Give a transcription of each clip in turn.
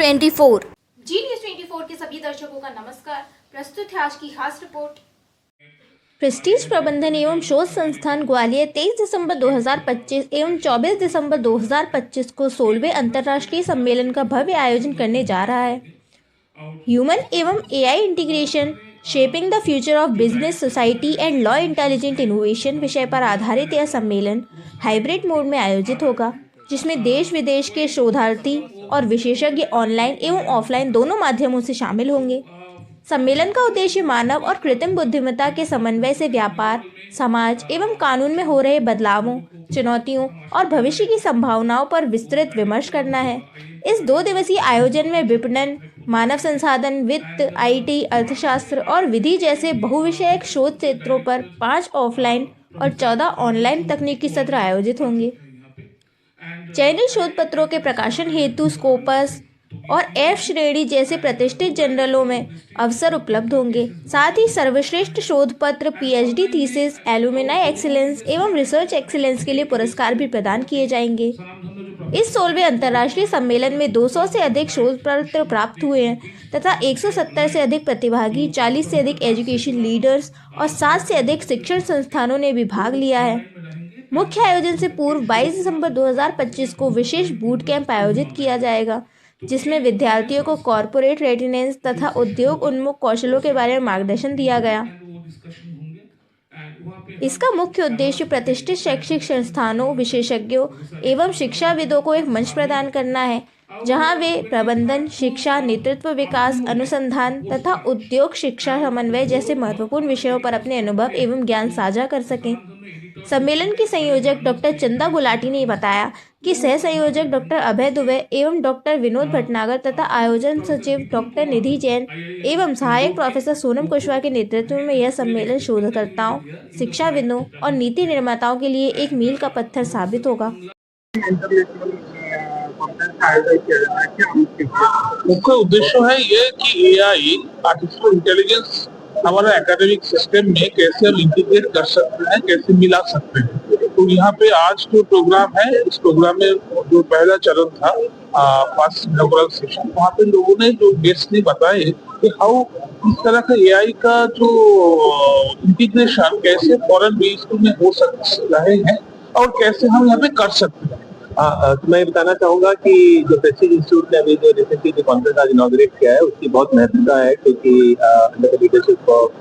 24। जी news 24 के सभी दर्शकों का नमस्कार। प्रस्तुत है आज की खास रिपोर्ट। प्रेस्टीज प्रबंधन एवं शोध संस्थान ग्वालियर 23 दिसंबर 2025 एवं 24 दिसंबर 2025 को 16वें अंतर्राष्ट्रीय सम्मेलन का भव्य आयोजन करने जा रहा है। ह्यूमन एवं AI integration shaping the future of business society and law intelligent innovation विषय पर आधारित यह सम्मेलन हाइब्रिड मोड में आयोजित होगा, जिसमें देश विदेश के शोधार्थी और विशेषज्ञ ऑनलाइन एवं ऑफलाइन दोनों माध्यमों से शामिल होंगे। सम्मेलन का उद्देश्य मानव और कृत्रिम बुद्धिमत्ता के समन्वय से व्यापार, समाज एवं कानून में हो रहे बदलावों, चुनौतियों और भविष्य की संभावनाओं पर विस्तृत विमर्श करना है। इस 2 दिवसीय आयोजन में विपणन, मानव संसाधन, वित्त, आईटी, अर्थशास्त्र और विधि जैसे बहुविषयक शोध क्षेत्रों पर 5 ऑफलाइन और 14 ऑनलाइन तकनीकी सत्र आयोजित होंगे। चयनित शोध पत्रों के प्रकाशन हेतु स्कोपस और एफ श्रेणी जैसे प्रतिष्ठित जर्नलों में अवसर उपलब्ध होंगे। साथ ही सर्वश्रेष्ठ शोध पत्र, पीएचडी थीसिस, एलुमिनाई एक्सीलेंस एवं रिसर्च एक्सीलेंस के लिए पुरस्कार भी प्रदान किए जाएंगे। इस 16वें अंतर्राष्ट्रीय सम्मेलन में 200 से अधिक शोध पत्र प्राप्त हुए हैं तथा 170 से अधिक प्रतिभागी, 40 से अधिक एजुकेशन लीडर्स और 7 से अधिक शिक्षण संस्थानों ने भी भाग लिया है। मुख्य आयोजन से पूर्व 22 दिसंबर 2025 को विशेष बूट कैंप आयोजित किया जाएगा, जिसमें विद्यार्थियों को कॉर्पोरेट रेटिनेंस तथा उद्योग उन्मुख कौशलों के बारे में मार्गदर्शन दिया गया। इसका मुख्य उद्देश्य प्रतिष्ठित शैक्षिक संस्थानों, विशेषज्ञों एवं शिक्षाविदों को एक मंच प्रदान करना है, जहां वे प्रबंधन, शिक्षा, नेतृत्व विकास, अनुसंधान तथा उद्योग शिक्षा समन्वय जैसे महत्वपूर्ण विषयों पर अपने अनुभव एवं ज्ञान साझा कर सकें। सम्मेलन की संयोजक डॉक्टर चंदा गुलाटी ने बताया कि सह संयोजक डॉक्टर अभय दुबे एवं डॉक्टर विनोद भटनागर तथा आयोजन सचिव डॉक्टर निधि जैन एवं सहायक प्रोफेसर सोनम कुशवाहा के नेतृत्व में यह सम्मेलन शोधकर्ताओं, शिक्षाविदों और नीति निर्माताओं के लिए एक मील का पत्थर साबित होगा। मुख्य उद्देश्य है ये कि एआई, आर्टिफिशियल इंटेलिजेंस हमारा एकेडमिक सिस्टम में कैसे हम इंटीग्रेट कर सकते हैं, कैसे मिला सकते हैं। तो यहाँ पे आज जो प्रोग्राम है, इस प्रोग्राम में जो पहला चरण था फर्स्ट इनॉग्रल सेशन, वहाँ पे लोगों ने जो गेस्ट ने बताए कि हाउ इस तरह का एआई का जो इंटीग्रेशन कैसे फॉरेन बेस्ड में हो रहे हैं और कैसे हम यहाँ पे कर सकते हैं। मैं बताना चाहूंगा कि जो प्रेस्टीज इंस्टीट्यूट ने अभी जो रिसेंटली जो कॉन्फ्रेंस आज इनॉग्रेट किया है, उसकी बहुत महत्वता है, क्योंकि अंडर द लीडरशिप ऑफ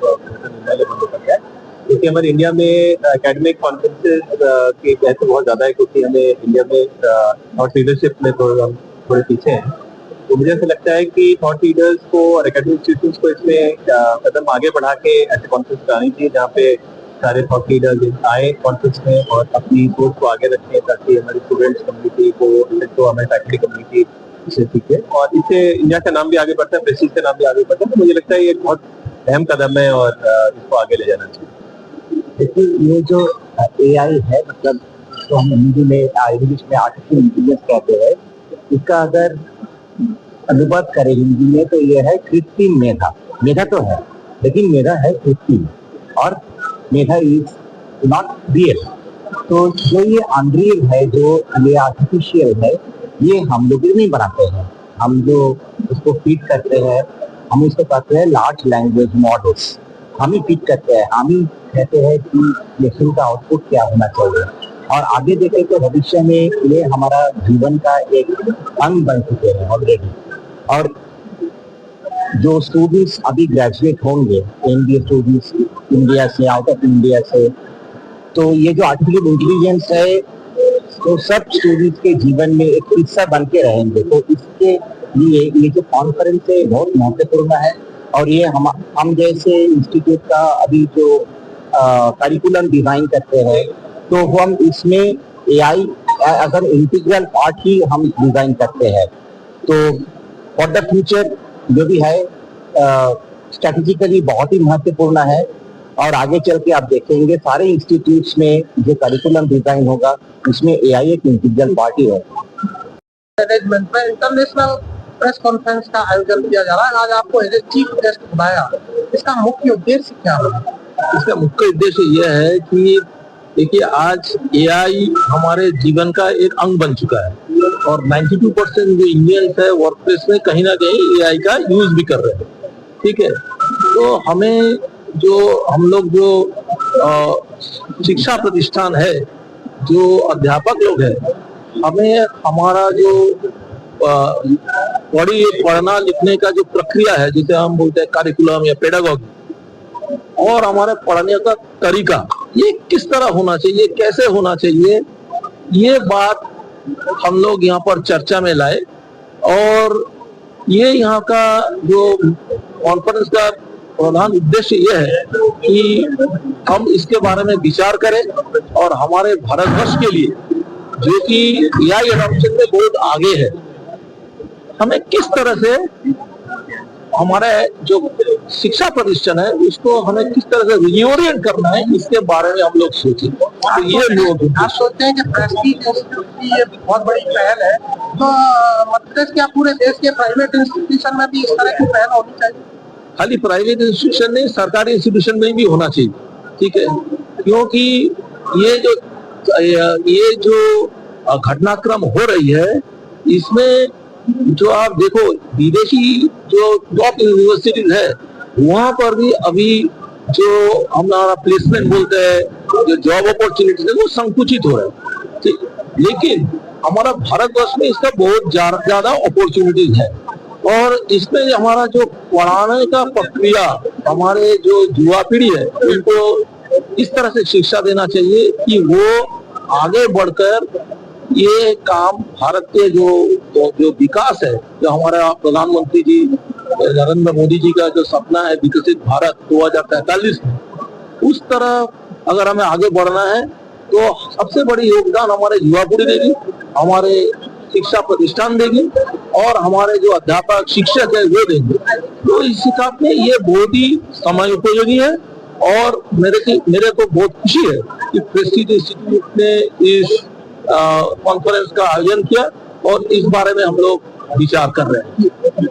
क्योंकि हमारे इंडिया में एकेडमिक कॉन्फ्रेंसेस की महत्व बहुत ज्यादा है, क्योंकि हमें इंडिया में थॉट लीडरशिप में थोड़े पीछे हैं। तो मुझे ऐसा लगता है कि थॉट लीडर्स को और एकेडमिक इंस्टीट्यूट्स को इसमें कदम आगे बढ़ा के ऐसे कॉन्फ्रेंस करानी चाहिए, जहाँ पे सारे थॉट लीडर्स आए कॉन्फ्रेंस में और अपनी सोच को आगे रखें, ताकि हमारी स्टूडेंट्स कम्युनिटी को हमारी फैकल्टी कम्युनिटी इसे सीखे और इससे इंडिया का नाम भी आगे बढ़ता है, प्रेस्टीज का नाम भी आगे बढ़ता है। तो मुझे लगता है ये बहुत अहम कदम है और इसको आगे ले जाना चाहिए। देखिए, ये जो एआई है, मतलब तो हम हिंदी में इंग्लिश में आर्टिफिशियल इंटेलिजेंस कहते हैं, इसका अगर अनुवाद करें हिंदी में तो ये है कृत्रिम मेधा। मेधा तो है, लेकिन मेधा है कृत्रिम और मेधा इज नॉट रियल। तो जो ये अनरियल है, जो ये आर्टिफिशियल है, ये हम लोग नहीं बनाते हैं। हम जो उसको फीड करते हैं, हम इसको कहते हैं लार्ज लैंग्वेज मॉडल्स। हम ही फीड करते हैं, हम ही कहते हैं कि लेसन का आउटपुट क्या होना चाहिए, और आगे देखें तो भविष्य में ये हमारा जीवन का एक अंग बन चुके हैं ऑलरेडी। और जो स्टूडेंट्स अभी ग्रेजुएट होंगे, एमबीए स्टूडेंट्स इंडिया से, आउट ऑफ इंडिया से, तो ये जो आर्टिफिशियल इंटेलिजेंस है, तो सब स्टूडेंट्स के जीवन में एक हिस्सा बन के रहेंगे। तो इसके लिए ये जो कॉन्फ्रेंस है बहुत महत्वपूर्ण है। और ये हम जैसे इंस्टीट्यूट का अभी जो करिकुलम डिजाइन करते हैं, तो हम इसमें एआई अगर इंटीग्रल पार्ट ही हम डिजाइन करते हैं, तो फॉर द फ्यूचर जो भी है स्ट्रेटेजिकली बहुत ही महत्वपूर्ण है। और आगे चल के आप देखेंगे सारे इंस्टीट्यूट्स में जो करिकुलम डिजाइन होगा, उसमें एआई एक इंटीग्रल पार्ट ही होगा। मैनेजमेंट में इंटरनेशनल प्रेस कॉन्फ्रेंस का आयोजन किया जा रहा है। आज आपको एज ए चीफ गेस्ट बुलाया, इसका मुख्य उद्देश्य क्या है? इसका मुख्य उद्देश्य यह है कि देखिए, आज एआई हमारे जीवन का एक अंग बन चुका है। और 92% जो इंडियंस है वर्क प्लेस में कहीं ना कहीं एआई का यूज भी कर रहे हैं। ठीक है, तो हमें हम लोग जो शिक्षा प्रतिष्ठान है, जो अध्यापक लोग हैं, हमें हमारा जो पढ़ना लिखने का जो प्रक्रिया है, जिसे हम बोलते हैं करिकुलम या पेडागॉजी, और हमारे पढ़ने का तरीका ये किस तरह होना चाहिए, कैसे होना चाहिए, ये बात हम लोग यहाँ पर चर्चा में लाए। और ये यहाँ का जो कॉन्फ्रेंस का प्रधान उद्देश्य ये है कि हम इसके बारे में विचार करें और हमारे भारतवर्ष के लिए, जो कि एआई एडॉप्शन में बहुत आगे है, हमें किस तरह से हमारे जो शिक्षा प्रतिष्ठान है उसको हमें किस तरह से रिओरिएंट करना है, इसके बारे में हम लोग सोचें। तो ये लोग आप सोचते हैं कि प्रेस्टीज इंस्टीट्यूट की ये बहुत बड़ी पहल है, तो मध्य प्रदेश के पूरे देश के प्राइवेट इंस्टीट्यूशन में भी इस तरह की पहल होनी चाहिए? खाली प्राइवेट इंस्टीट्यूशन नहीं, सरकारी इंस्टीट्यूशन में भी होना चाहिए। ठीक है, क्योंकि ये जो घटनाक्रम हो रही है, इसमें जो आप देखो विदेशी जो टॉप यूनिवर्सिटीज है, वहां पर भी अभी जो हमारा प्लेसमेंट बोलते हैं, जो जॉब अपॉर्चुनिटीज है, वो संकुचित हो रहा है। ठीक, लेकिन हमारा भारतवर्ष में इसका बहुत ज्यादा अपॉर्चुनिटीज है, और इसमें हमारा जो पढ़ाने का प्रक्रिया, हमारे जो युवा पीढ़ी है, उनको इस तरह से शिक्षा देना चाहिए कि वो आगे बढ़कर ये काम भारत के जो विकास है, जो हमारा प्रधानमंत्री जी नरेंद्र मोदी जी का जो सपना है विकसित भारत 2045 में, उस तरह अगर हमें आगे बढ़ना है तो सबसे बड़ी योगदान हमारे युवा पीढ़ी देगी, हमारे शिक्षा प्रतिष्ठान देगी, और हमारे जो अध्यापक शिक्षक है वो देंगे। तो इस हिसाब में ये बहुत ही समय उपयोगी है, और मेरे को बहुत खुशी है कि प्रेस्टीज इंस्टीट्यूट ने इस कॉन्फ्रेंस का आयोजन किया, और इस बारे में हम लोग विचार कर रहे हैं।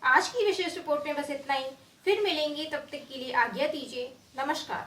आज की विशेष रिपोर्ट में बस इतना ही, फिर मिलेंगे, तब तक के लिए आज्ञा दीजिए, नमस्कार।